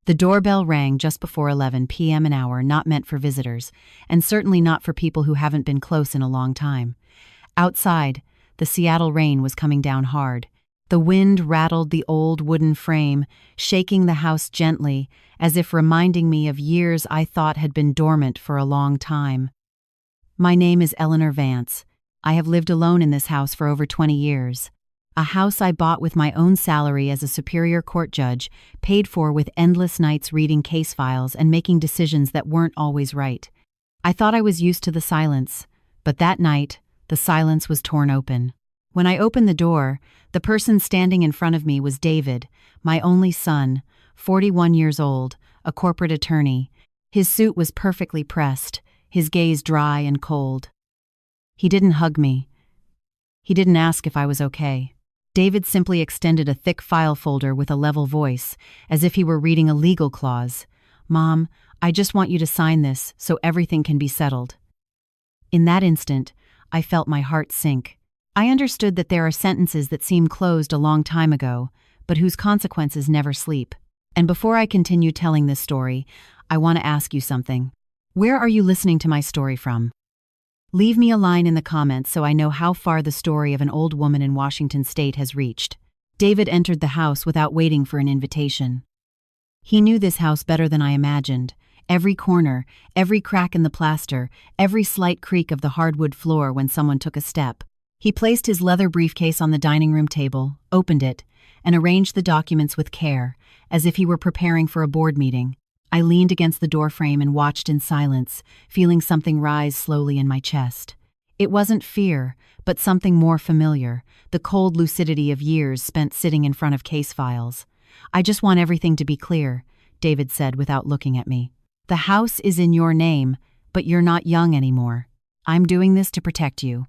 The doorbell rang just before 11 p.m., an hour not meant for visitors, and certainly not for people who haven't been close in a long time. Outside, the Seattle rain was coming down hard. The wind rattled the old wooden frame, shaking the house gently, as if reminding me of years I thought had been dormant for a long time. My name is Eleanor Vance. I have lived alone in this house for over 20 years. A house I bought with my own salary as a superior court judge, paid for with endless nights reading case files and making decisions that weren't always right. I thought I was used to the silence, but that night, the silence was torn open. When I opened the door, the person standing in front of me was David, my only son, 41 years old, a corporate attorney. His suit was perfectly pressed, his gaze dry and cold. He didn't hug me. He didn't ask if I was okay. David simply extended a thick file folder with a level voice, as if he were reading a legal clause. "Mom, I just want you to sign this so everything can be settled." In that instant, I felt my heart sink. I understood that there are sentences that seem closed a long time ago, but whose consequences never sleep. And before I continue telling this story, I want to ask you something. Where are you listening to my story from? Leave me a line in the comments so I know how far the story of an old woman in Washington state has reached. David entered the house without waiting for an invitation. He knew this house better than I imagined. Every corner, every crack in the plaster, every slight creak of the hardwood floor when someone took a step. He placed his leather briefcase on the dining room table, opened it, and arranged the documents with care, as if he were preparing for a board meeting. I leaned against the doorframe and watched in silence, feeling something rise slowly in my chest. It wasn't fear, but something more familiar, the cold lucidity of years spent sitting in front of case files. "I just want everything to be clear," David said without looking at me. "The house is in your name, but you're not young anymore. I'm doing this to protect you."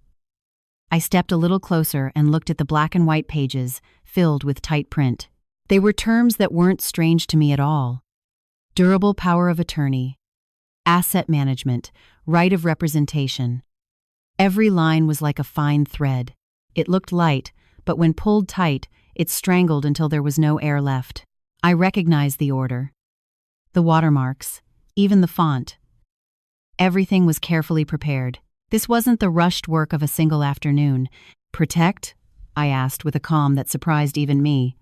I stepped a little closer and looked at the black and white pages, filled with tight print. They were terms that weren't strange to me at all. Durable power of attorney, asset management, right of representation. Every line was like a fine thread. It looked light, but when pulled tight, it strangled until there was no air left. I recognized the order. The watermarks, even the font. Everything was carefully prepared. This wasn't the rushed work of a single afternoon. "Protect?" I asked with a calm that surprised even me.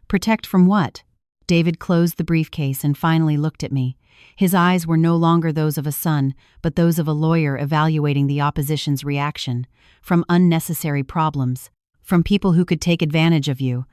"Protect from what?" David closed the briefcase and finally looked at me. His eyes were no longer those of a son, but those of a lawyer evaluating the opposition's reaction. "From unnecessary problems. From people who could take advantage of you.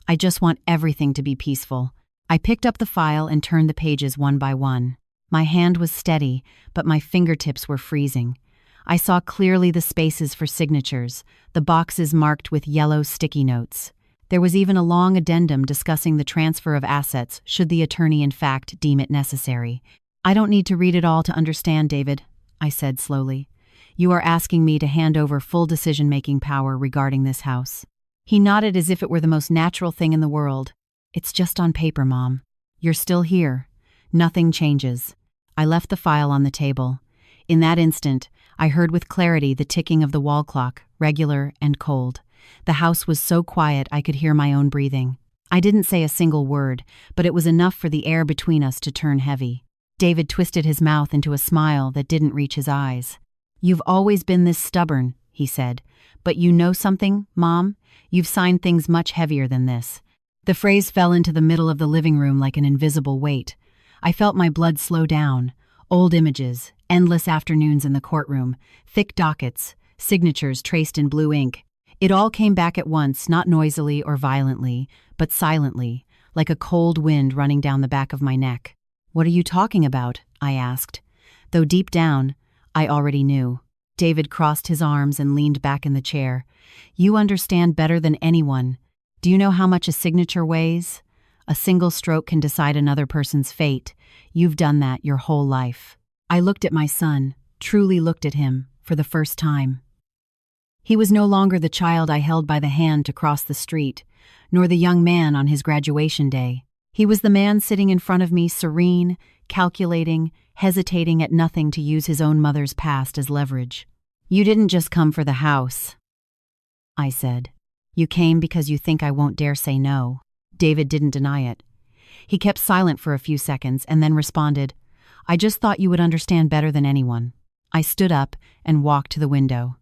I just want everything to be peaceful." I picked up the file and turned the pages one by one. My hand was steady, but my fingertips were freezing. I saw clearly the spaces for signatures, the boxes marked with yellow sticky notes. There was even a long addendum discussing the transfer of assets should the attorney in fact deem it necessary. "I don't need to read it all to understand, David," I said slowly. "You are asking me to hand over full decision-making power regarding this house." He nodded as if it were the most natural thing in the world. "It's just on paper, Mom. You're still here. Nothing changes." I left the file on the table. In that instant, I heard with clarity the ticking of the wall clock, regular and cold. The house was so quiet I could hear my own breathing. I didn't say a single word, but it was enough for the air between us to turn heavy. David twisted his mouth into a smile that didn't reach his eyes. "You've always been this stubborn," he said. "But you know something, Mom? You've signed things much heavier than this." The phrase fell into the middle of the living room like an invisible weight. I felt my blood slow down. Old images, endless afternoons in the courtroom, thick dockets, signatures traced in blue ink. It all came back at once, not noisily or violently, but silently, like a cold wind running down the back of my neck. "What are you talking about?" I asked, though deep down, I already knew. David crossed his arms and leaned back in the chair. "You understand better than anyone. Do you know how much a signature weighs? A single stroke can decide another person's fate. You've done that your whole life." I looked at my son, truly looked at him, for the first time. He was no longer the child I held by the hand to cross the street, nor the young man on his graduation day. He was the man sitting in front of me, serene, calculating, hesitating at nothing to use his own mother's past as leverage. "You didn't just come for the house," I said. "You came because you think I won't dare say no." David didn't deny it. He kept silent for a few seconds and then responded, "I just thought you would understand better than anyone." I stood up and walked to the window.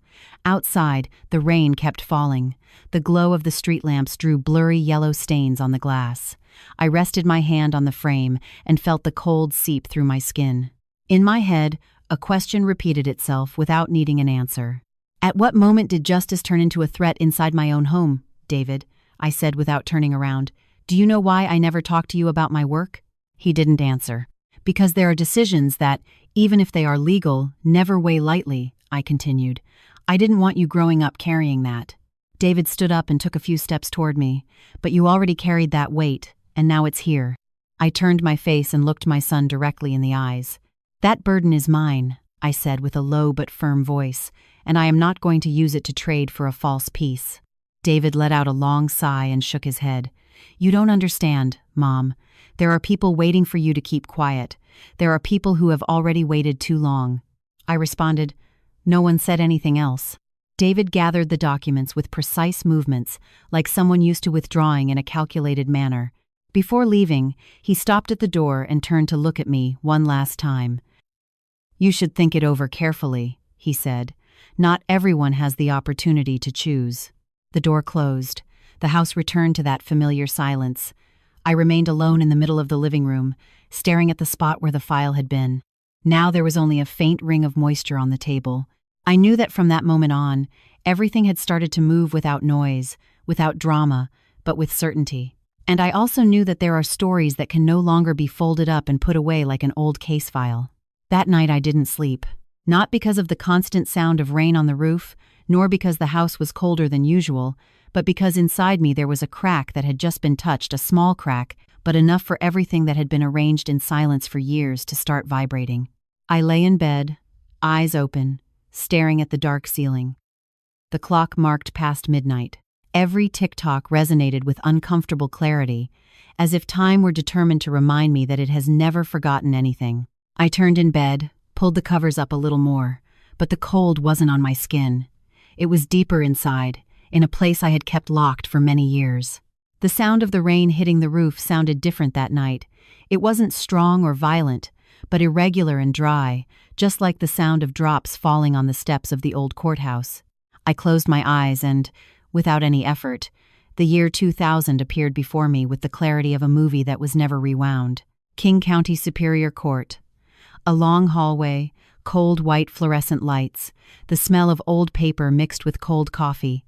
Outside, the rain kept falling. The glow of the street lamps drew blurry yellow stains on the glass. I rested my hand on the frame and felt the cold seep through my skin. In my head, a question repeated itself without needing an answer. "At what moment did justice turn into a threat inside my own home, David?" I said without turning around. "Do you know why I never talked to you about my work?" He didn't answer. "Because there are decisions that, even if they are legal, never weigh lightly," I continued. "I didn't want you growing up carrying that." David stood up and took a few steps toward me. "But you already carried that weight, and now it's here." I turned my face and looked my son directly in the eyes. "That burden is mine," I said with a low but firm voice, "and I am not going to use it to trade for a false peace." David let out a long sigh and shook his head. "You don't understand, Mom. There are people waiting for you to keep quiet. There are people who have already waited too long." I responded, "No one said anything else." David gathered the documents with precise movements, like someone used to withdrawing in a calculated manner. Before leaving, he stopped at the door and turned to look at me one last time. "You should think it over carefully," he said. "Not everyone has the opportunity to choose." The door closed. The house returned to that familiar silence. I remained alone in the middle of the living room, staring at the spot where the file had been. Now there was only a faint ring of moisture on the table. I knew that from that moment on, everything had started to move without noise, without drama, but with certainty. And I also knew that there are stories that can no longer be folded up and put away like an old case file. That night I didn't sleep. Not because of the constant sound of rain on the roof, nor because the house was colder than usual, but because inside me there was a crack that had just been touched, a small crack, but enough for everything that had been arranged in silence for years to start vibrating. I lay in bed, eyes open, staring at the dark ceiling. The clock marked past midnight. Every tick-tock resonated with uncomfortable clarity, as if time were determined to remind me that it has never forgotten anything. I turned in bed, pulled the covers up a little more, but the cold wasn't on my skin. It was deeper inside, in a place I had kept locked for many years. The sound of the rain hitting the roof sounded different that night. It wasn't strong or violent, but irregular and dry, just like the sound of drops falling on the steps of the old courthouse. I closed my eyes and, without any effort, the year 2000 appeared before me with the clarity of a movie that was never rewound. King County Superior Court. A long hallway, cold white fluorescent lights, the smell of old paper mixed with cold coffee.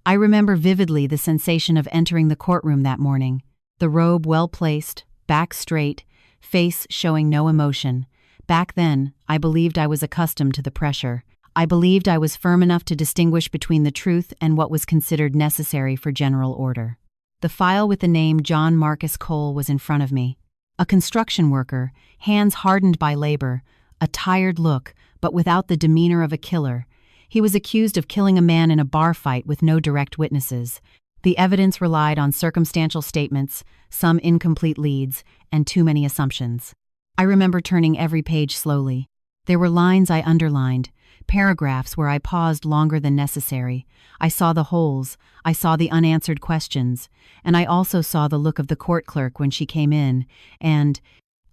I remember vividly the sensation of entering the courtroom that morning. The robe well placed, back straight, face showing no emotion. Back then, I believed I was accustomed to the pressure. I believed I was firm enough to distinguish between the truth and what was considered necessary for general order. The file with the name John Marcus Cole was in front of me. A construction worker, hands hardened by labor, a tired look, but without the demeanor of a killer. He was accused of killing a man in a bar fight with no direct witnesses. The evidence relied on circumstantial statements, some incomplete leads, and too many assumptions. I remember turning every page slowly. There were lines I underlined, paragraphs where I paused longer than necessary. I saw the holes, I saw the unanswered questions, and I also saw the look of the court clerk when she came in and,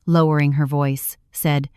lowering her voice, said,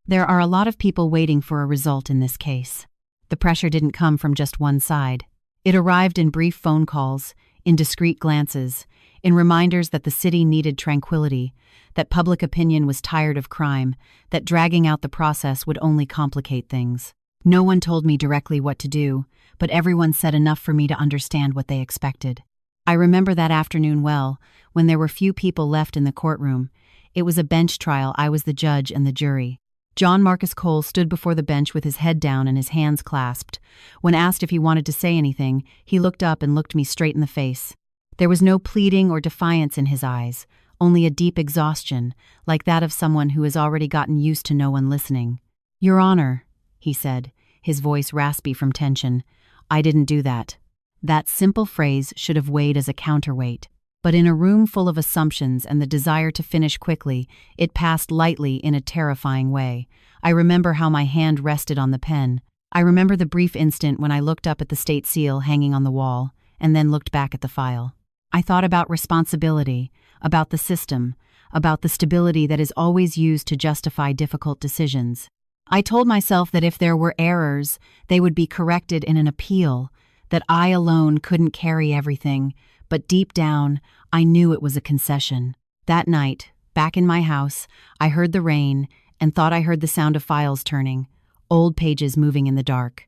"There are a lot of people waiting for a result in this case." The pressure didn't come from just one side. It arrived in brief phone calls, in discreet glances, in reminders that the city needed tranquility, that public opinion was tired of crime, that dragging out the process would only complicate things. No one told me directly what to do, but everyone said enough for me to understand what they expected. I remember that afternoon well, when there were few people left in the courtroom. It was a bench trial. I was the judge and the jury. John Marcus Cole stood before the bench with his head down and his hands clasped. When asked if he wanted to say anything, he looked up and looked me straight in the face. There was no pleading or defiance in his eyes, only a deep exhaustion, like that of someone who has already gotten used to no one listening. "Your Honor," he said, his voice raspy from tension, "I didn't do that." That simple phrase should have weighed as a counterweight. But in a room full of assumptions and the desire to finish quickly, it passed lightly in a terrifying way. I remember how my hand rested on the pen. I remember the brief instant when I looked up at the state seal hanging on the wall, and then looked back at the file. I thought about responsibility, about the system, about the stability that is always used to justify difficult decisions. I told myself that if there were errors, they would be corrected in an appeal, that I alone couldn't carry everything, but deep down, I knew it was a concession. That night, back in my house, I heard the rain and thought I heard the sound of files turning, old pages moving in the dark.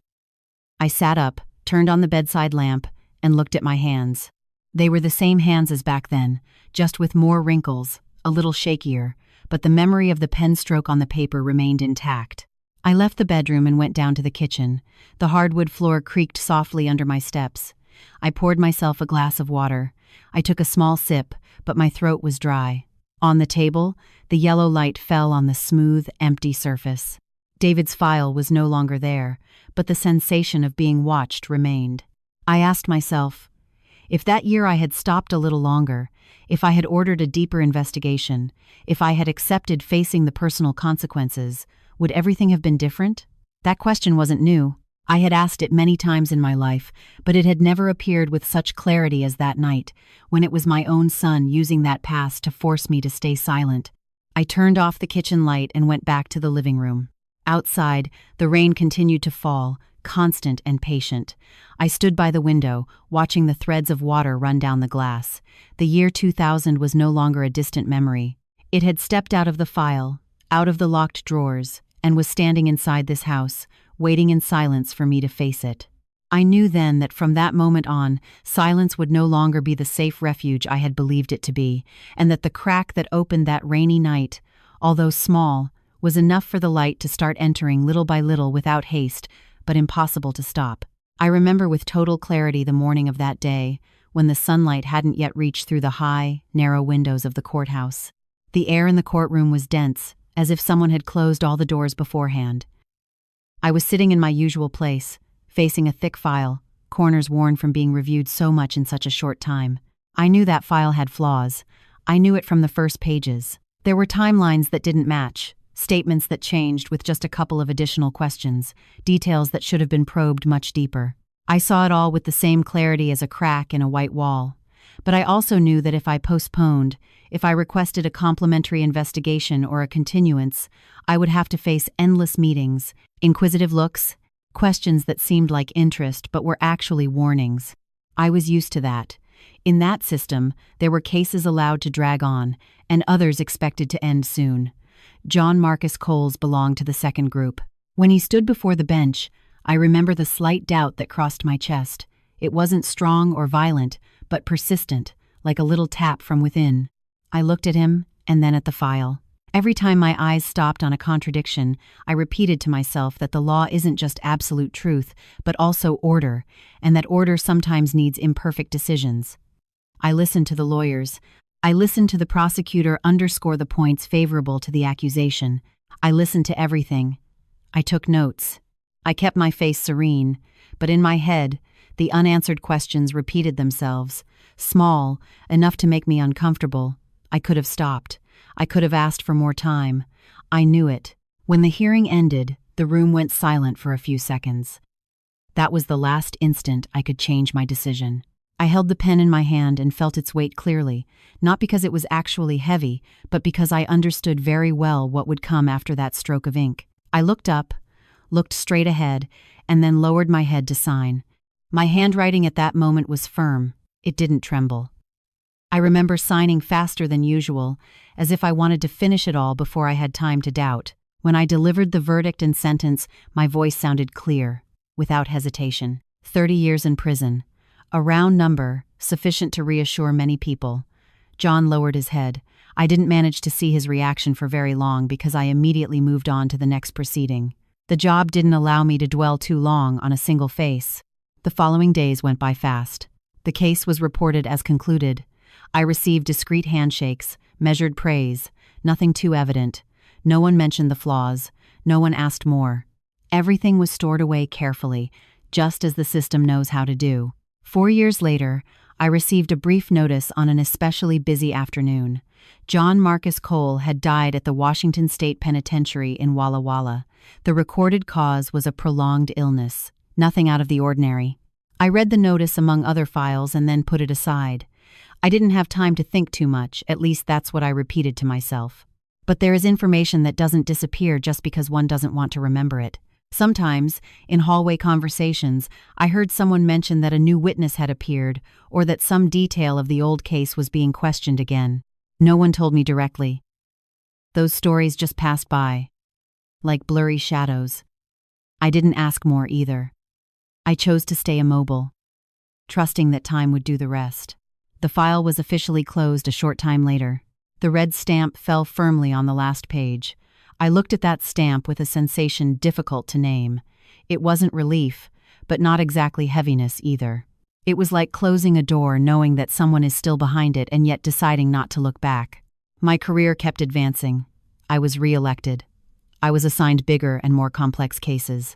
I sat up, turned on the bedside lamp, and looked at my hands. They were the same hands as back then, just with more wrinkles, a little shakier, but the memory of the pen stroke on the paper remained intact. I left the bedroom and went down to the kitchen. The hardwood floor creaked softly under my steps. I poured myself a glass of water. I took a small sip, but my throat was dry. On the table, the yellow light fell on the smooth, empty surface. David's file was no longer there, but the sensation of being watched remained. I asked myself, if that year I had stopped a little longer, if I had ordered a deeper investigation, if I had accepted facing the personal consequences, would everything have been different? That question wasn't new. I had asked it many times in my life, but it had never appeared with such clarity as that night, when it was my own son using that past to force me to stay silent. I turned off the kitchen light and went back to the living room. Outside, the rain continued to fall, constant and patient. I stood by the window, watching the threads of water run down the glass. The year 2000 was no longer a distant memory. It had stepped out of the file, out of the locked drawers, and was standing inside this house, waiting in silence for me to face it. I knew then that from that moment on, silence would no longer be the safe refuge I had believed it to be, and that the crack that opened that rainy night, although small, was enough for the light to start entering little by little without haste, but impossible to stop. I remember with total clarity the morning of that day, when the sunlight hadn't yet reached through the high, narrow windows of the courthouse. The air in the courtroom was dense, as if someone had closed all the doors beforehand. I was sitting in my usual place, facing a thick file, corners worn from being reviewed so much in such a short time. I knew that file had flaws. I knew it from the first pages. There were timelines that didn't match, statements that changed with just a couple of additional questions, details that should have been probed much deeper. I saw it all with the same clarity as a crack in a white wall. But I also knew that if I postponed, if I requested a complimentary investigation or a continuance, I would have to face endless meetings, inquisitive looks, questions that seemed like interest but were actually warnings. I was used to that. In that system, there were cases allowed to drag on, and others expected to end soon. John Marcus Coles belonged to the second group. When he stood before the bench, I remember the slight doubt that crossed my chest. It wasn't strong or violent, but persistent, like a little tap from within. I looked at him, and then at the file. Every time my eyes stopped on a contradiction, I repeated to myself that the law isn't just absolute truth, but also order, and that order sometimes needs imperfect decisions. I listened to the lawyers. I listened to the prosecutor underscore the points favorable to the accusation. I listened to everything. I took notes. I kept my face serene, but in my head, the unanswered questions repeated themselves, small, enough to make me uncomfortable. I could have stopped. I could have asked for more time. I knew it. When the hearing ended, the room went silent for a few seconds. That was the last instant I could change my decision. I held the pen in my hand and felt its weight clearly, not because it was actually heavy, but because I understood very well what would come after that stroke of ink. I looked up, looked straight ahead, and then lowered my head to sign. My handwriting at that moment was firm. It didn't tremble. I remember signing faster than usual, as if I wanted to finish it all before I had time to doubt. When I delivered the verdict and sentence, my voice sounded clear, without hesitation. 30 years in prison. A round number, sufficient to reassure many people. John lowered his head. I didn't manage to see his reaction for very long because I immediately moved on to the next proceeding. The job didn't allow me to dwell too long on a single face. The following days went by fast. The case was reported as concluded. I received discreet handshakes, measured praise, nothing too evident. No one mentioned the flaws. No one asked more. Everything was stored away carefully, just as the system knows how to do. 4 years later, I received a brief notice on an especially busy afternoon. John Marcus Cole had died at the Washington State Penitentiary in Walla Walla. The recorded cause was a prolonged illness. Nothing out of the ordinary. I read the notice among other files and then put it aside. I didn't have time to think too much, at least that's what I repeated to myself. But there is information that doesn't disappear just because one doesn't want to remember it. Sometimes, in hallway conversations, I heard someone mention that a new witness had appeared or that some detail of the old case was being questioned again. No one told me directly. Those stories just passed by, like blurry shadows. I didn't ask more either. I chose to stay immobile, trusting that time would do the rest. The file was officially closed a short time later. The red stamp fell firmly on the last page. I looked at that stamp with a sensation difficult to name. It wasn't relief, but not exactly heaviness either. It was like closing a door knowing that someone is still behind it and yet deciding not to look back. My career kept advancing. I was re-elected. I was assigned bigger and more complex cases.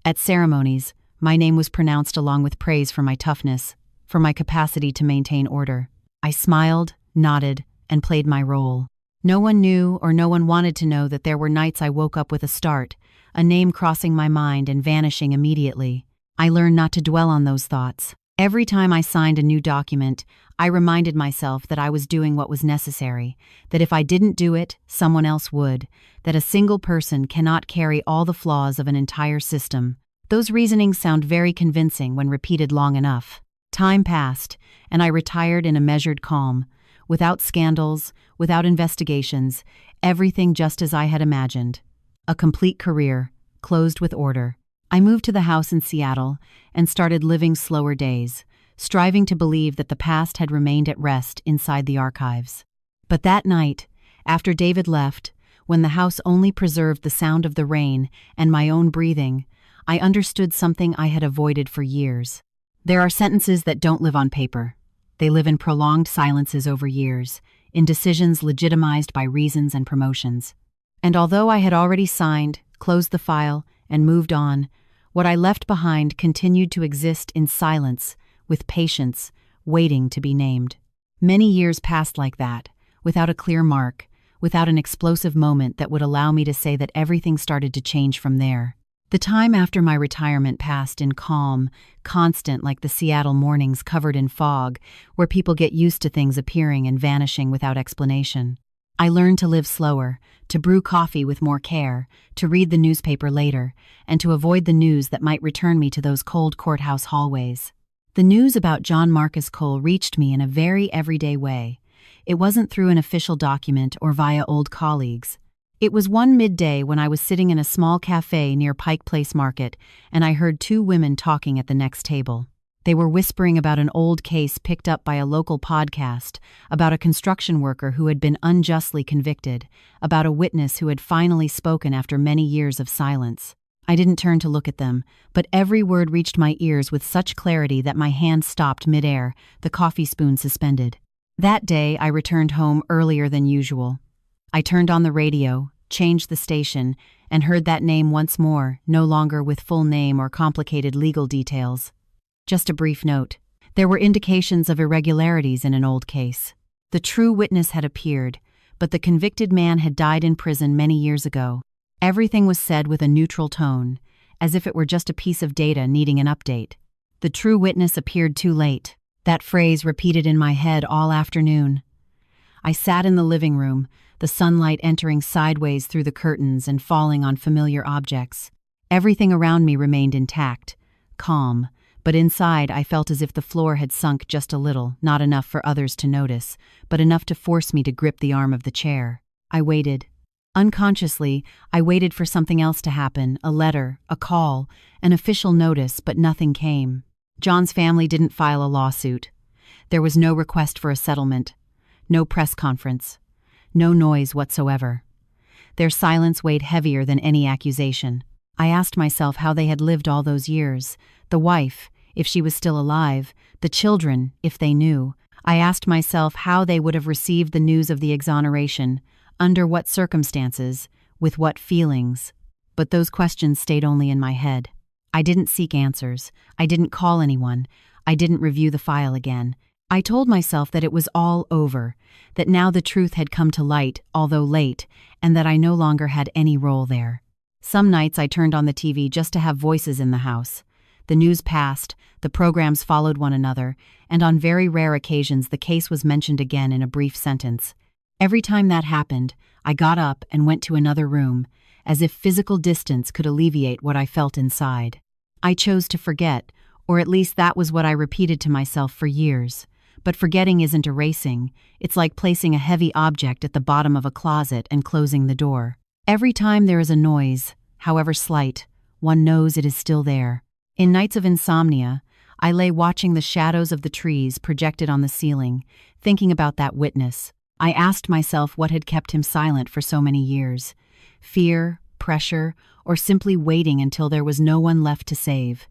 At ceremonies, my name was pronounced along with praise for my toughness, for my capacity to maintain order. I smiled, nodded, and played my role. No one knew or no one wanted to know that there were nights I woke up with a start, a name crossing my mind and vanishing immediately. I learned not to dwell on those thoughts. Every time I signed a new document, I reminded myself that I was doing what was necessary, that if I didn't do it, someone else would, that a single person cannot carry all the flaws of an entire system. Those reasonings sound very convincing when repeated long enough. Time passed, and I retired in a measured calm, without scandals, without investigations, everything just as I had imagined. A complete career, closed with order. I moved to the house in Seattle and started living slower days, striving to believe that the past had remained at rest inside the archives. But that night, after David left, when the house only preserved the sound of the rain and my own breathing, I understood something I had avoided for years. There are sentences that don't live on paper. They live in prolonged silences over years, in decisions legitimized by reasons and promotions. And although I had already signed, closed the file, and moved on, what I left behind continued to exist in silence, with patience, waiting to be named. Many years passed like that, without a clear mark, without an explosive moment that would allow me to say that everything started to change from there. The time after my retirement passed in calm, constant like the Seattle mornings covered in fog, where people get used to things appearing and vanishing without explanation. I learned to live slower, to brew coffee with more care, to read the newspaper later, and to avoid the news that might return me to those cold courthouse hallways. The news about John Marcus Cole reached me in a very everyday way. It wasn't through an official document or via old colleagues. It was one midday when I was sitting in a small cafe near Pike Place Market, and I heard two women talking at the next table. They were whispering about an old case picked up by a local podcast, about a construction worker who had been unjustly convicted, about a witness who had finally spoken after many years of silence. I didn't turn to look at them, but every word reached my ears with such clarity that my hand stopped midair, the coffee spoon suspended. That day, I returned home earlier than usual. I turned on the radio, changed the station, and heard that name once more, no longer with full name or complicated legal details. Just a brief note. There were indications of irregularities in an old case. The true witness had appeared, but the convicted man had died in prison many years ago. Everything was said with a neutral tone, as if it were just a piece of data needing an update. The true witness appeared too late. That phrase repeated in my head all afternoon. I sat in the living room, the sunlight entering sideways through the curtains and falling on familiar objects. Everything around me remained intact, calm, but inside I felt as if the floor had sunk just a little, not enough for others to notice, but enough to force me to grip the arm of the chair. I waited. Unconsciously, I waited for something else to happen, a letter, a call, an official notice, but nothing came. John's family didn't file a lawsuit. There was no request for a settlement, no press conference, no noise whatsoever. Their silence weighed heavier than any accusation. I asked myself how they had lived all those years, the wife, if she was still alive, the children, if they knew. I asked myself how they would have received the news of the exoneration, under what circumstances, with what feelings. But those questions stayed only in my head. I didn't seek answers. I didn't call anyone. I didn't review the file again. I told myself that it was all over, that now the truth had come to light, although late, and that I no longer had any role there. Some nights I turned on the TV just to have voices in the house. The news passed, The programs followed one another, and on very rare occasions the case was mentioned again in a brief sentence. Every time that happened, I got up and went to another room, as if physical distance could alleviate what I felt inside. I chose to forget, or at least that was what I repeated to myself for years. But forgetting isn't erasing. It's like placing a heavy object at the bottom of a closet and closing the door. Every time there is a noise, however slight, one knows it is still there. In nights of insomnia, I lay watching the shadows of the trees projected on the ceiling, thinking about that witness. I asked myself what had kept him silent for so many years. Fear, pressure, or simply waiting until there was no one left to save.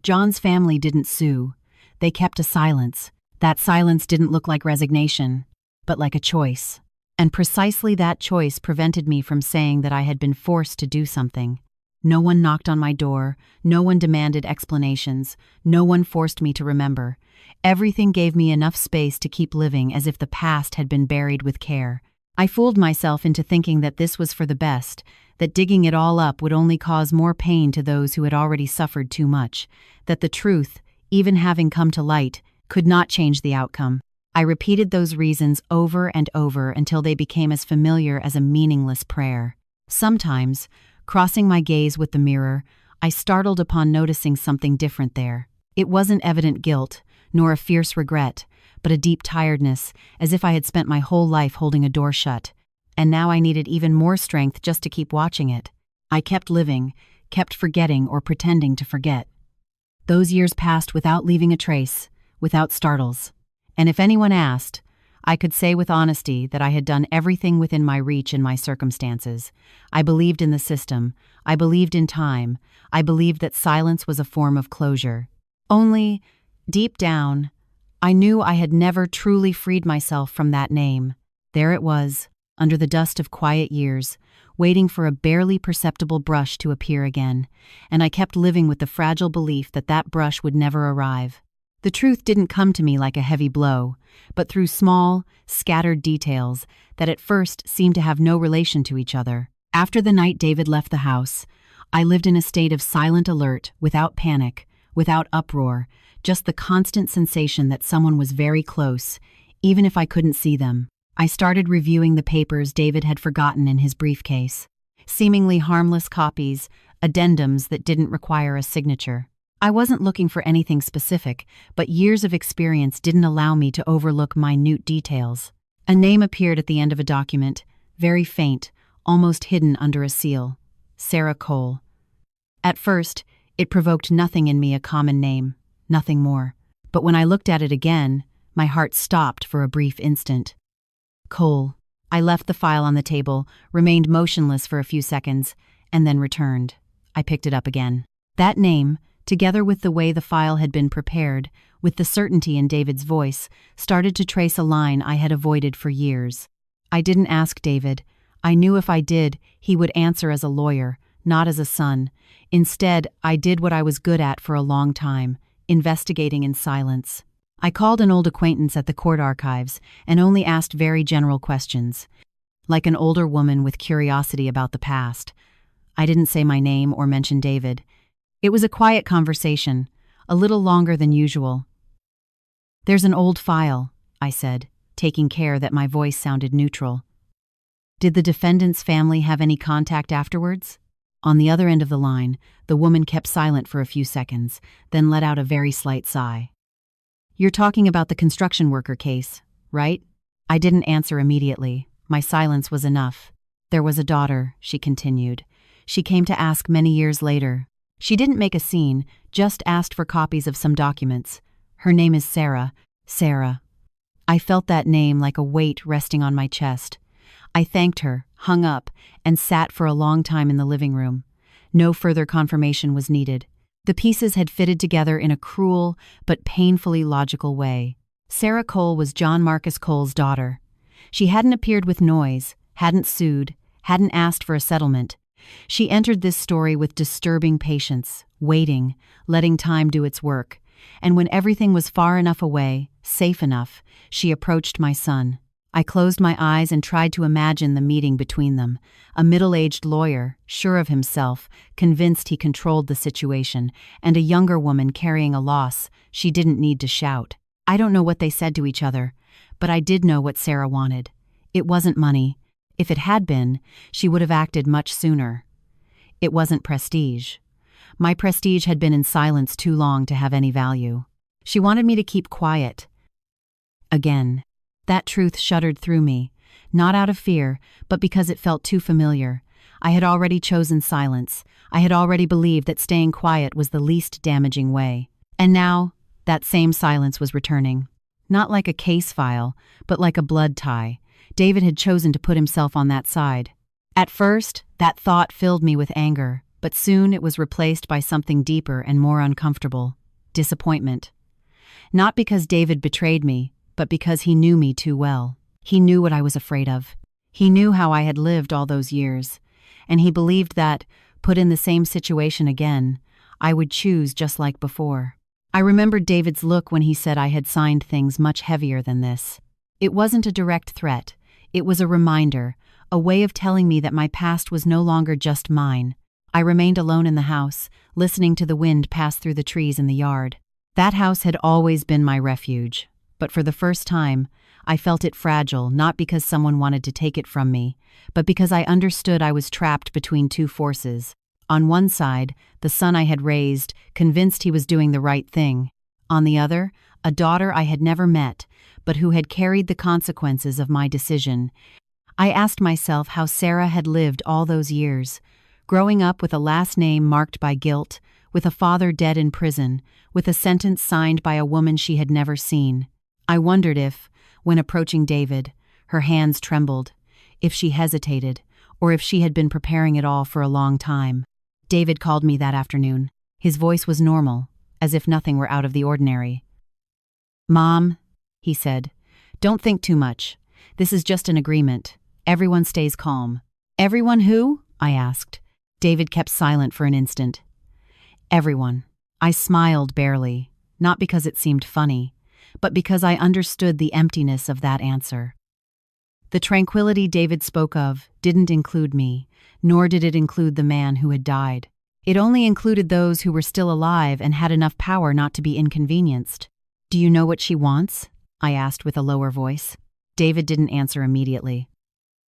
John's family didn't sue. They kept a silence. That silence didn't look like resignation, but like a choice. And precisely that choice prevented me from saying that I had been forced to do something. No one knocked on my door, no one demanded explanations, no one forced me to remember. Everything gave me enough space to keep living as if the past had been buried with care. I fooled myself into thinking that this was for the best, that digging it all up would only cause more pain to those who had already suffered too much, that the truth, even having come to light, could not change the outcome. I repeated those reasons over and over until they became as familiar as a meaningless prayer. Sometimes, crossing my gaze with the mirror, I startled upon noticing something different there. It wasn't evident guilt, nor a fierce regret, but a deep tiredness, as if I had spent my whole life holding a door shut. And now I needed even more strength just to keep watching it. I kept living, kept forgetting or pretending to forget. Those years passed without leaving a trace, without startles. And if anyone asked, I could say with honesty that I had done everything within my reach in my circumstances. I believed in the system. I believed in time. I believed that silence was a form of closure. Only, deep down, I knew I had never truly freed myself from that name. There it was, under the dust of quiet years, waiting for a barely perceptible brush to appear again, and I kept living with the fragile belief that that brush would never arrive. The truth didn't come to me like a heavy blow, but through small, scattered details that at first seemed to have no relation to each other. After the night David left the house, I lived in a state of silent alert, without panic, without uproar, just the constant sensation that someone was very close, even if I couldn't see them. I started reviewing the papers David had forgotten in his briefcase. Seemingly harmless copies, addendums that didn't require a signature. I wasn't looking for anything specific, but years of experience didn't allow me to overlook minute details. A name appeared at the end of a document, very faint, almost hidden under a seal. Sarah Cole. At first, it provoked nothing in me, a common name, nothing more. But when I looked at it again, my heart stopped for a brief instant. Cole. I left the file on the table, remained motionless for a few seconds, and then returned. I picked it up again. That name, together with the way the file had been prepared, with the certainty in David's voice, started to trace a line I had avoided for years. I didn't ask David. I knew if I did, he would answer as a lawyer, not as a son. Instead, I did what I was good at for a long time, investigating in silence. I called an old acquaintance at the court archives and only asked very general questions, like an older woman with curiosity about the past. I didn't say my name or mention David. It was a quiet conversation, a little longer than usual. "There's an old file," I said, taking care that my voice sounded neutral. "Did the defendant's family have any contact afterwards?" On the other end of the line, the woman kept silent for a few seconds, then let out a very slight sigh. "You're talking about the construction worker case, right?" I didn't answer immediately. My silence was enough. "There was a daughter," she continued. "She came to ask many years later. She didn't make a scene, just asked for copies of some documents. Her name is Sarah. Sarah." I felt that name like a weight resting on my chest. I thanked her, hung up, and sat for a long time in the living room. No further confirmation was needed. The pieces had fitted together in a cruel but painfully logical way. Sarah Cole was John Marcus Cole's daughter. She hadn't appeared with noise, hadn't sued, hadn't asked for a settlement. She entered this story with disturbing patience, waiting, letting time do its work. And when everything was far enough away, safe enough, she approached my son. I closed my eyes and tried to imagine the meeting between them. A middle-aged lawyer, sure of himself, convinced he controlled the situation, and a younger woman carrying a loss she didn't need to shout. I don't know what they said to each other, but I did know what Sarah wanted. It wasn't money. If it had been, she would have acted much sooner. It wasn't prestige. My prestige had been in silence too long to have any value. She wanted me to keep quiet. Again. That truth shuddered through me, not out of fear, but because it felt too familiar. I had already chosen silence. I had already believed that staying quiet was the least damaging way. And now, that same silence was returning. Not like a case file, but like a blood tie. David had chosen to put himself on that side. At first, that thought filled me with anger, but soon it was replaced by something deeper and more uncomfortable: disappointment. Not because David betrayed me, but because he knew me too well. He knew what I was afraid of. He knew how I had lived all those years, and he believed that, put in the same situation again, I would choose just like before. I remembered David's look when he said I had signed things much heavier than this. It wasn't a direct threat. It was a reminder, a way of telling me that my past was no longer just mine. I remained alone in the house, listening to the wind pass through the trees in the yard. That house had always been my refuge. But for the first time, I felt it fragile, not because someone wanted to take it from me, but because I understood I was trapped between two forces. On one side, the son I had raised, convinced he was doing the right thing. On the other, a daughter I had never met, but who had carried the consequences of my decision. I asked myself how Sarah had lived all those years, growing up with a last name marked by guilt, with a father dead in prison, with a sentence signed by a woman she had never seen. I wondered if, when approaching David, her hands trembled, if she hesitated, or if she had been preparing it all for a long time. David called me that afternoon. His voice was normal, as if nothing were out of the ordinary. "Mom," he said, "don't think too much. This is just an agreement. Everyone stays calm." "Everyone who?" I asked. David kept silent for an instant. "Everyone." I smiled barely, not because it seemed funny, but because I understood the emptiness of that answer. The tranquility David spoke of didn't include me, nor did it include the man who had died. It only included those who were still alive and had enough power not to be inconvenienced. "Do you know what she wants?" I asked with a lower voice. David didn't answer immediately.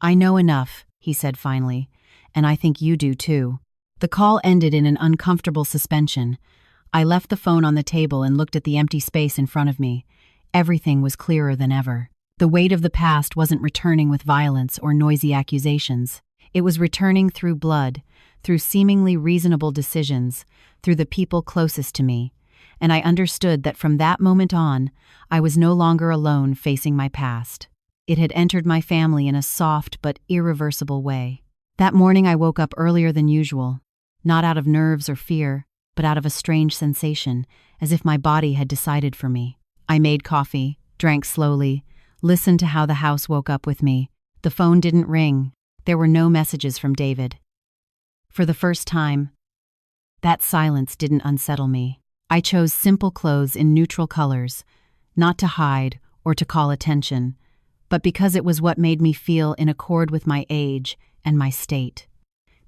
"I know enough," he said finally, "and I think you do too." The call ended in an uncomfortable suspension. I left the phone on the table and looked at the empty space in front of me. Everything was clearer than ever. The weight of the past wasn't returning with violence or noisy accusations. It was returning through blood, through seemingly reasonable decisions, through the people closest to me. And I understood that from that moment on, I was no longer alone facing my past. It had entered my family in a soft but irreversible way. That morning I woke up earlier than usual, not out of nerves or fear, but out of a strange sensation, as if my body had decided for me. I made coffee, drank slowly, listened to how the house woke up with me. The phone didn't ring. There were no messages from David. For the first time, that silence didn't unsettle me. I chose simple clothes in neutral colors, not to hide or to call attention, but because it was what made me feel in accord with my age and my state.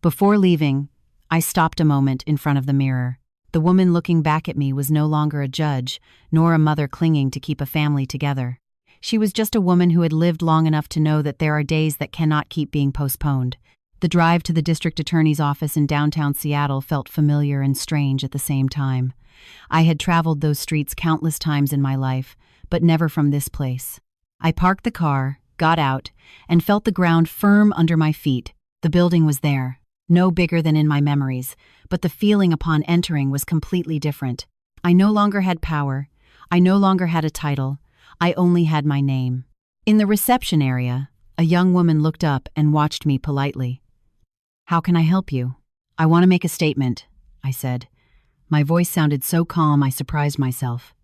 Before leaving, I stopped a moment in front of the mirror. The woman looking back at me was no longer a judge, nor a mother clinging to keep a family together. She was just a woman who had lived long enough to know that there are days that cannot keep being postponed. The drive to the district attorney's office in downtown Seattle felt familiar and strange at the same time. I had traveled those streets countless times in my life, but never from this place. I parked the car, got out, and felt the ground firm under my feet. The building was there, no bigger than in my memories, but the feeling upon entering was completely different. I no longer had power. I no longer had a title. I only had my name. In the reception area, a young woman looked up and watched me politely. "How can I help you?" "I want to make a statement," I said. My voice sounded so calm I surprised myself.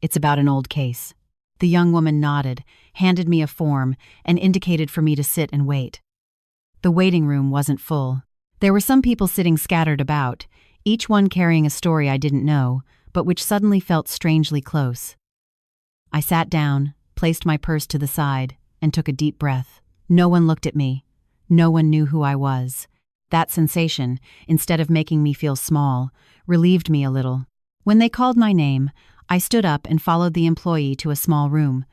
"It's about an old case." The young woman nodded, handed me a form, and indicated for me to sit and wait. The waiting room wasn't full. There were some people sitting scattered about, each one carrying a story I didn't know, but which suddenly felt strangely close. I sat down, placed my purse to the side, and took a deep breath. No one looked at me. No one knew who I was. That sensation, instead of making me feel small, relieved me a little. When they called my name, I stood up and followed the employee to a small room.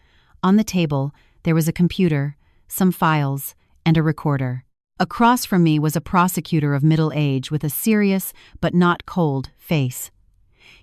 On the table, there was a computer, some files, and a recorder. Across from me was a prosecutor of middle age with a serious, but not cold, face.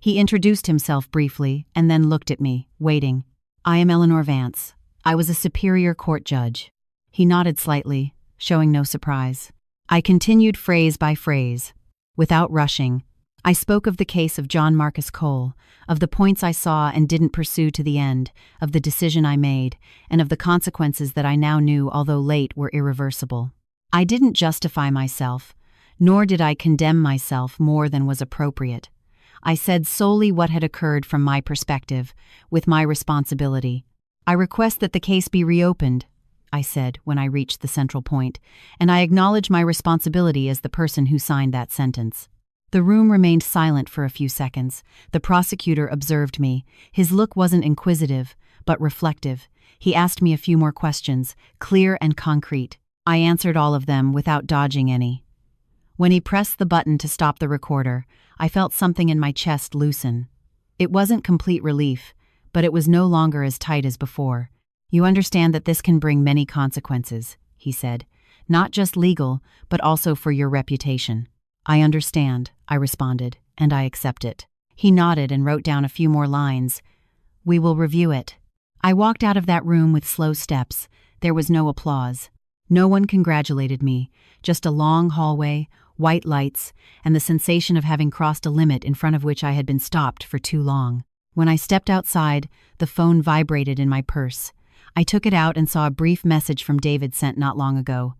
He introduced himself briefly and then looked at me, waiting. "I am Eleanor Vance. I was a Superior Court judge." He nodded slightly, showing no surprise. I continued phrase by phrase. Without rushing, I spoke of the case of John Marcus Cole, of the points I saw and didn't pursue to the end, of the decision I made, and of the consequences that I now knew, although late, were irreversible. I didn't justify myself, nor did I condemn myself more than was appropriate. I said solely what had occurred from my perspective, with my responsibility. "I request that the case be reopened," I said when I reached the central point, "and I acknowledge my responsibility as the person who signed that sentence." The room remained silent for a few seconds. The prosecutor observed me. His look wasn't inquisitive, but reflective. He asked me a few more questions, clear and concrete. I answered all of them without dodging any. When he pressed the button to stop the recorder, I felt something in my chest loosen. It wasn't complete relief, but it was no longer as tight as before. "You understand that this can bring many consequences," he said. "Not just legal, but also for your reputation." "I understand," I responded, "and I accept it." He nodded and wrote down a few more lines. "We will review it." I walked out of that room with slow steps. There was no applause. No one congratulated me, just a long hallway, white lights, and the sensation of having crossed a limit in front of which I had been stopped for too long. When I stepped outside, the phone vibrated in my purse. I took it out and saw a brief message from David sent not long ago.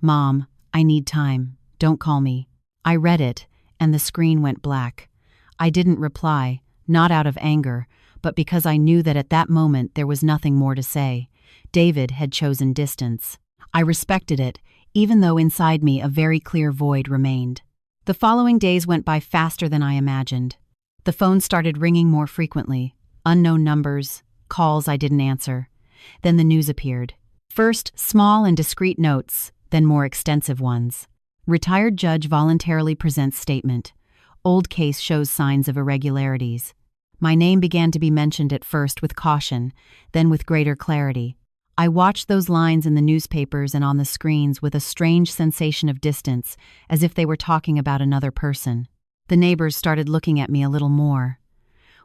"Mom, I need time. Don't call me." I read it, and the screen went black. I didn't reply, not out of anger, but because I knew that at that moment there was nothing more to say. David had chosen distance. I respected it, even though inside me a very clear void remained. The following days went by faster than I imagined. The phone started ringing more frequently, unknown numbers, calls I didn't answer. Then the news appeared. First, small and discreet notes, then more extensive ones. Retired judge voluntarily presents statement. Old case shows signs of irregularities. My name began to be mentioned at first with caution, then with greater clarity. I watched those lines in the newspapers and on the screens with a strange sensation of distance, as if they were talking about another person. The neighbors started looking at me a little more.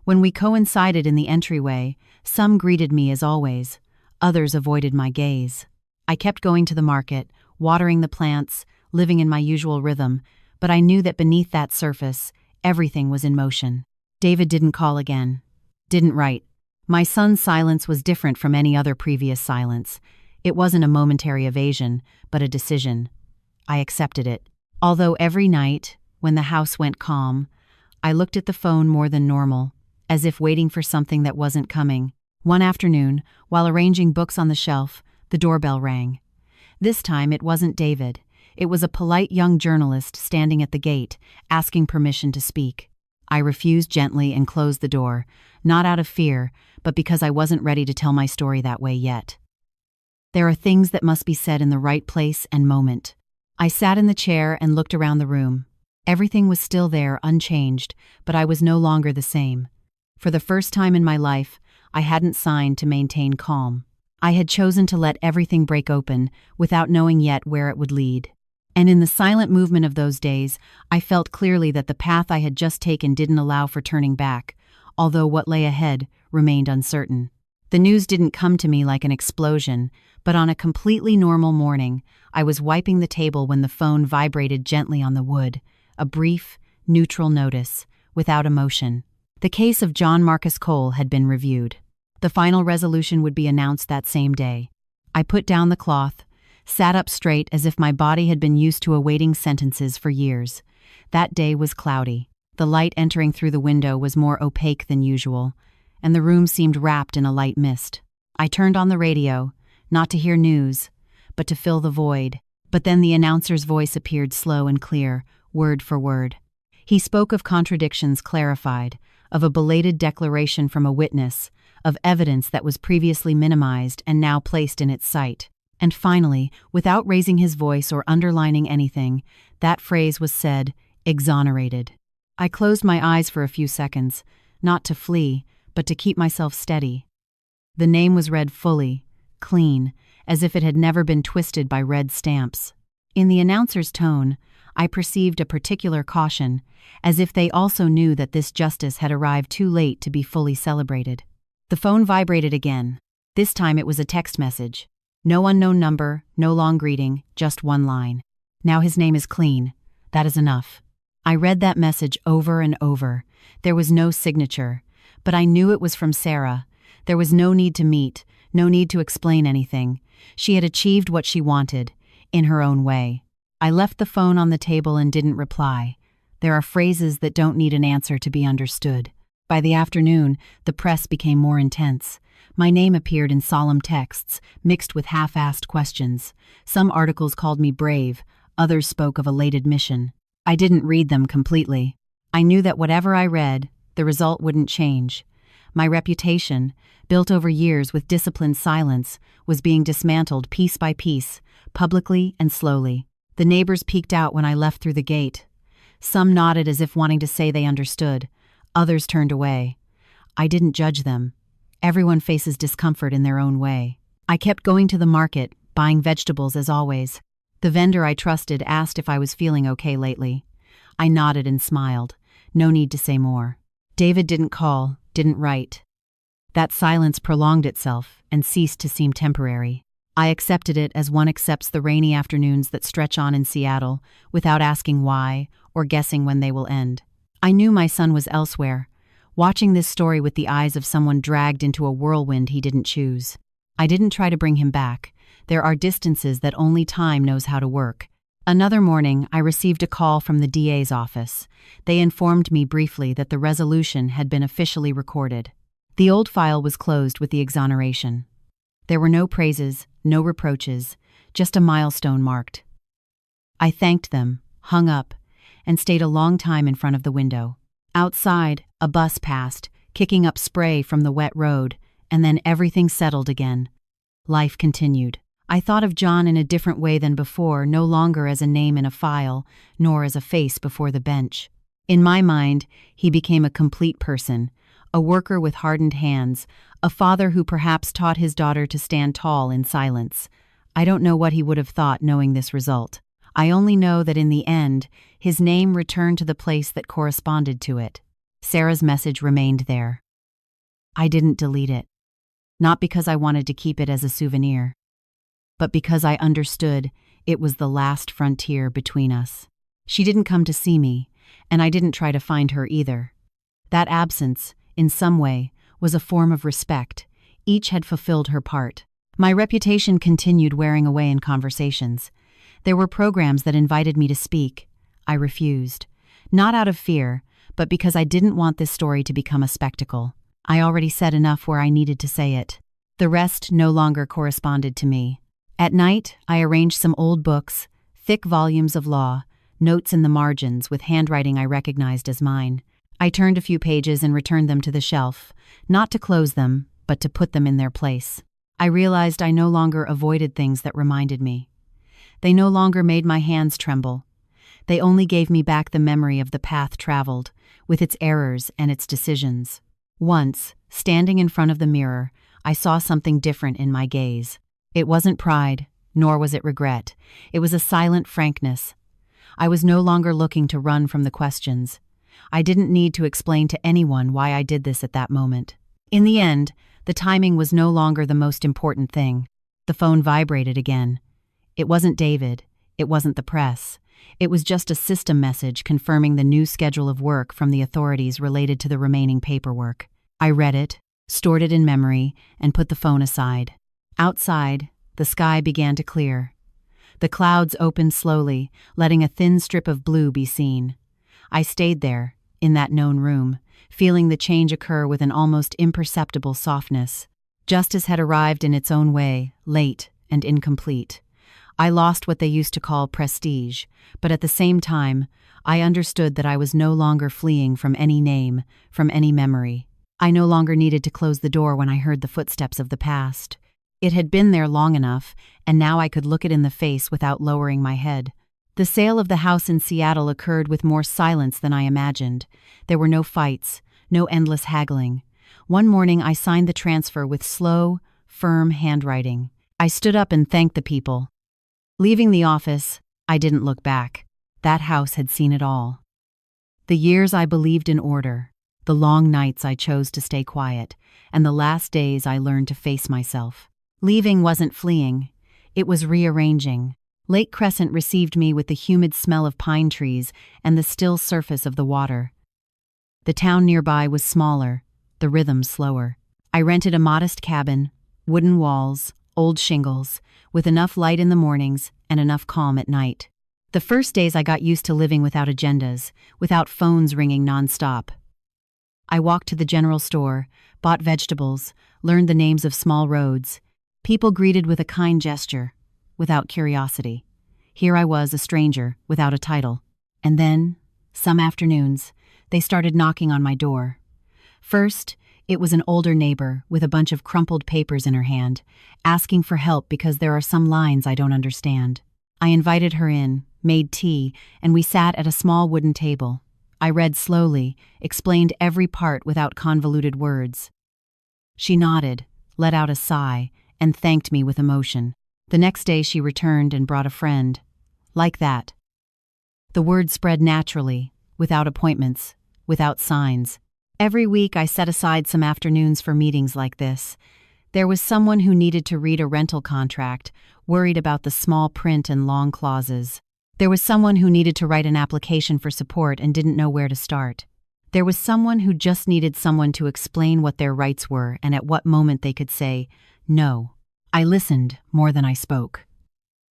When we coincided in the entryway, some greeted me as always, others avoided my gaze. I kept going to the market, watering the plants, living in my usual rhythm, but I knew that beneath that surface, everything was in motion. David didn't call again. Didn't write. My son's silence was different from any other previous silence. It wasn't a momentary evasion, but a decision. I accepted it. Although every night, when the house went calm, I looked at the phone more than normal, as if waiting for something that wasn't coming. One afternoon, while arranging books on the shelf, the doorbell rang. This time it wasn't David. It was a polite young journalist standing at the gate, asking permission to speak. I refused gently and closed the door, not out of fear, but because I wasn't ready to tell my story that way yet. There are things that must be said in the right place and moment. I sat in the chair and looked around the room. Everything was still there, unchanged, but I was no longer the same. For the first time in my life, I hadn't signed to maintain calm. I had chosen to let everything break open, without knowing yet where it would lead. And in the silent movement of those days, I felt clearly that the path I had just taken didn't allow for turning back, although what lay ahead remained uncertain. The news didn't come to me like an explosion, but on a completely normal morning, I was wiping the table when the phone vibrated gently on the wood, a brief, neutral notice, without emotion. The case of John Marcus Cole had been reviewed. The final resolution would be announced that same day. I put down the cloth, sat up straight as if my body had been used to awaiting sentences for years. That day was cloudy. The light entering through the window was more opaque than usual, and the room seemed wrapped in a light mist. I turned on the radio, not to hear news, but to fill the void. But then the announcer's voice appeared slow and clear, word for word. He spoke of contradictions clarified, of a belated declaration from a witness, of evidence that was previously minimized and now placed in its sight. And finally, without raising his voice or underlining anything, that phrase was said, exonerated. I closed my eyes for a few seconds, not to flee, but to keep myself steady. The name was read fully, clean, as if it had never been twisted by red stamps. In the announcer's tone, I perceived a particular caution, as if they also knew that this justice had arrived too late to be fully celebrated. The phone vibrated again. This time it was a text message. No unknown number, no long greeting, just one line. Now his name is clean. That is enough. I read that message over and over. There was no signature, but I knew it was from Sarah. There was no need to meet, no need to explain anything. She had achieved what she wanted, in her own way. I left the phone on the table and didn't reply. There are phrases that don't need an answer to be understood. By the afternoon, the press became more intense. My name appeared in solemn texts, mixed with half-assed questions. Some articles called me brave, others spoke of a late admission. I didn't read them completely. I knew that whatever I read, the result wouldn't change. My reputation, built over years with disciplined silence, was being dismantled piece by piece, publicly and slowly. The neighbors peeked out when I left through the gate. Some nodded as if wanting to say they understood. Others turned away. I didn't judge them. Everyone faces discomfort in their own way. I kept going to the market, buying vegetables as always. The vendor I trusted asked if I was feeling okay lately. I nodded and smiled. No need to say more. David didn't call, didn't write. That silence prolonged itself and ceased to seem temporary. I accepted it as one accepts the rainy afternoons that stretch on in Seattle, without asking why or guessing when they will end. I knew my son was elsewhere, watching this story with the eyes of someone dragged into a whirlwind he didn't choose. I didn't try to bring him back. There are distances that only time knows how to work. Another morning, I received a call from the DA's office. They informed me briefly that the resolution had been officially recorded. The old file was closed with the exoneration. There were no praises, no reproaches, just a milestone marked. I thanked them, hung up, and stayed a long time in front of the window. Outside, a bus passed, kicking up spray from the wet road, and then everything settled again. Life continued. I thought of John in a different way than before, no longer as a name in a file, nor as a face before the bench. In my mind, he became a complete person, a worker with hardened hands, a father who perhaps taught his daughter to stand tall in silence. I don't know what he would have thought knowing this result. I only know that in the end, his name returned to the place that corresponded to it. Sarah's message remained there. I didn't delete it. Not because I wanted to keep it as a souvenir, but because I understood it was the last frontier between us. She didn't come to see me, and I didn't try to find her either. That absence, in some way, was a form of respect. Each had fulfilled her part. My reputation continued wearing away in conversations. There were programs that invited me to speak. I refused. Not out of fear, but because I didn't want this story to become a spectacle. I already said enough where I needed to say it. The rest no longer corresponded to me. At night, I arranged some old books, thick volumes of law, notes in the margins with handwriting I recognized as mine. I turned a few pages and returned them to the shelf, not to close them, but to put them in their place. I realized I no longer avoided things that reminded me. They no longer made my hands tremble. They only gave me back the memory of the path traveled, with its errors and its decisions. Once, standing in front of the mirror, I saw something different in my gaze. It wasn't pride, nor was it regret. It was a silent frankness. I was no longer looking to run from the questions. I didn't need to explain to anyone why I did this at that moment. In the end, the timing was no longer the most important thing. The phone vibrated again. It wasn't David. It wasn't the press. It was just a system message confirming the new schedule of work from the authorities related to the remaining paperwork. I read it, stored it in memory, and put the phone aside. Outside, the sky began to clear. The clouds opened slowly, letting a thin strip of blue be seen. I stayed there, in that known room, feeling the change occur with an almost imperceptible softness. Justice had arrived in its own way, late and incomplete. I lost what they used to call prestige, but at the same time, I understood that I was no longer fleeing from any name, from any memory. I no longer needed to close the door when I heard the footsteps of the past. It had been there long enough, and now I could look it in the face without lowering my head. The sale of the house in Seattle occurred with more silence than I imagined. There were no fights, no endless haggling. One morning I signed the transfer with slow, firm handwriting. I stood up and thanked the people. Leaving the office, I didn't look back. That house had seen it all. The years I believed in order, the long nights I chose to stay quiet, and the last days I learned to face myself. Leaving wasn't fleeing, it was rearranging. Lake Crescent received me with the humid smell of pine trees and the still surface of the water. The town nearby was smaller, the rhythm slower. I rented a modest cabin, wooden walls, old shingles, with enough light in the mornings and enough calm at night. The first days I got used to living without agendas, without phones ringing nonstop. I walked to the general store, bought vegetables, learned the names of small roads. People greeted with a kind gesture, without curiosity. Here I was, a stranger, without a title. And then, some afternoons, they started knocking on my door. First, it was an older neighbor with a bunch of crumpled papers in her hand, asking for help because there are some lines I don't understand. I invited her in, made tea, and we sat at a small wooden table. I read slowly, explained every part without convoluted words. She nodded, let out a sigh, and thanked me with emotion. The next day she returned and brought a friend. Like that. The word spread naturally, without appointments, without signs. Every week I set aside some afternoons for meetings like this. There was someone who needed to read a rental contract, worried about the small print and long clauses. There was someone who needed to write an application for support and didn't know where to start. There was someone who just needed someone to explain what their rights were and at what moment they could say, no. I listened more than I spoke.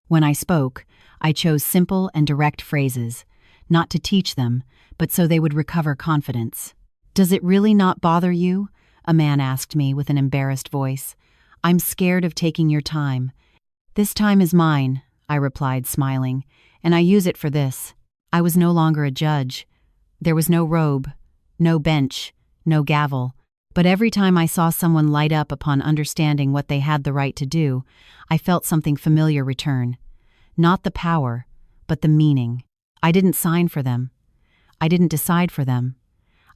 When I spoke, I chose simple and direct phrases, not to teach them, but so they would recover confidence. "Does it really not bother you?" a man asked me with an embarrassed voice. "I'm scared of taking your time." "This time is mine," I replied, smiling, "and I use it for this." I was no longer a judge. There was no robe, no bench, no gavel. But every time I saw someone light up upon understanding what they had the right to do, I felt something familiar return. Not the power, but the meaning. I didn't sign for them. I didn't decide for them.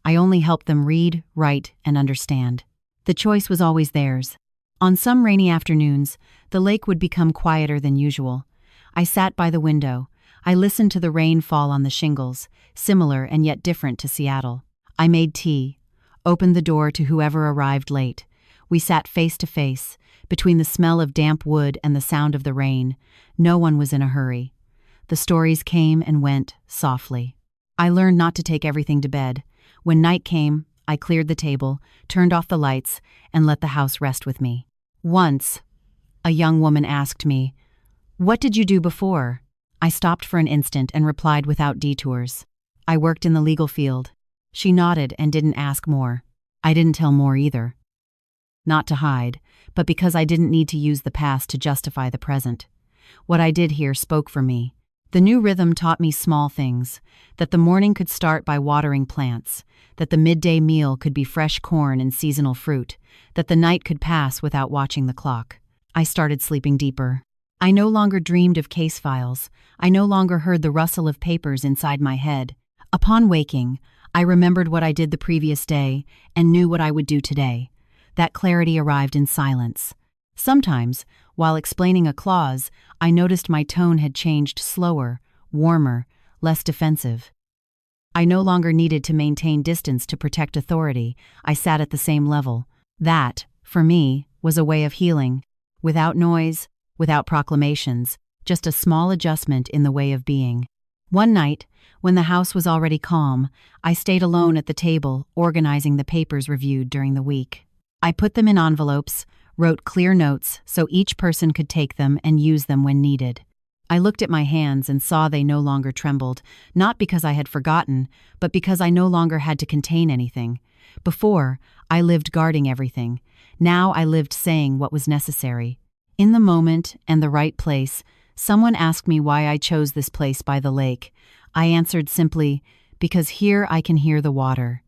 I only helped them read, write, and understand. The choice was always theirs. On some rainy afternoons, the lake would become quieter than usual. I sat by the window. I listened to the rain fall on the shingles, similar and yet different to Seattle. I made tea, opened the door to whoever arrived late. We sat face to face, between the smell of damp wood and the sound of the rain. No one was in a hurry. The stories came and went softly. I learned not to take everything to bed. When night came, I cleared the table, turned off the lights, and let the house rest with me. Once, a young woman asked me, "What did you do before?" I stopped for an instant and replied without detours. "I worked in the legal field." She nodded and didn't ask more. I didn't tell more either. Not to hide, but because I didn't need to use the past to justify the present. What I did here spoke for me. The new rhythm taught me small things, that the morning could start by watering plants, that the midday meal could be fresh corn and seasonal fruit, that the night could pass without watching the clock. I started sleeping deeper. I no longer dreamed of case files. I no longer heard the rustle of papers inside my head. Upon waking, I remembered what I did the previous day and knew what I would do today. That clarity arrived in silence. Sometimes, while explaining a clause, I noticed my tone had changed, slower, warmer, less defensive. I no longer needed to maintain distance to protect authority. I sat at the same level. That, for me, was a way of healing. Without noise, without proclamations, just a small adjustment in the way of being. One night, when the house was already calm, I stayed alone at the table, organizing the papers reviewed during the week. I put them in envelopes, wrote clear notes so each person could take them and use them when needed. I looked at my hands and saw they no longer trembled, not because I had forgotten, but because I no longer had to contain anything. Before, I lived guarding everything. Now I lived saying what was necessary. In the moment and the right place, someone asked me why I chose this place by the lake. I answered simply, because here I can hear the water.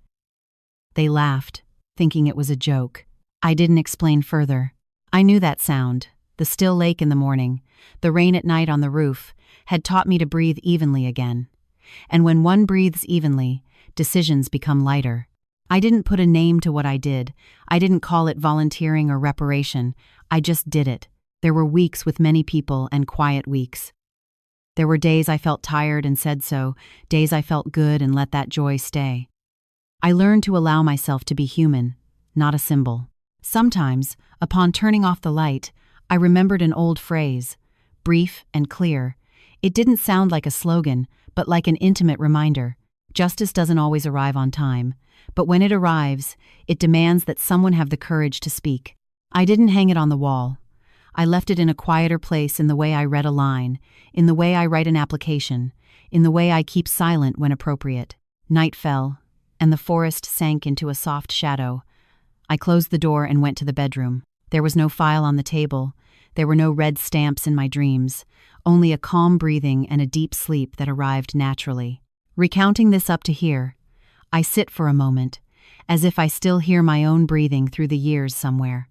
They laughed. thinking it was a joke. I didn't explain further. I knew that sound, the still lake in the morning, the rain at night on the roof, had taught me to breathe evenly again. And when one breathes evenly, decisions become lighter. I didn't put a name to what I did. I didn't call it volunteering or reparation. I just did it. There were weeks with many people and quiet weeks. There were days I felt tired and said so, days I felt good and let that joy stay. I learned to allow myself to be human, not a symbol. Sometimes, upon turning off the light, I remembered an old phrase, brief and clear. It didn't sound like a slogan, but like an intimate reminder. Justice doesn't always arrive on time, but when it arrives, it demands that someone have the courage to speak. I didn't hang it on the wall. I left it in a quieter place, in the way I read a line, in the way I write an application, in the way I keep silent when appropriate. Night fell, and the forest sank into a soft shadow. I closed the door and went to the bedroom. There was no file on the table. There were no red stamps in my dreams, only a calm breathing and a deep sleep that arrived naturally. Recounting this up to here, I sit for a moment, as if I still hear my own breathing through the years somewhere.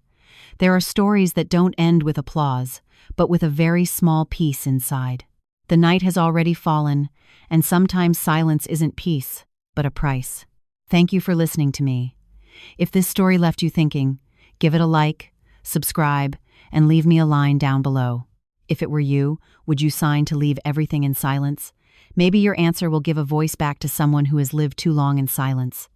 There are stories that don't end with applause, but with a very small peace inside. The night has already fallen, and sometimes silence isn't peace, but a price. Thank you for listening to me. If this story left you thinking, give it a like, subscribe, and leave me a line down below. If it were you, would you sign to leave everything in silence? Maybe your answer will give a voice back to someone who has lived too long in silence.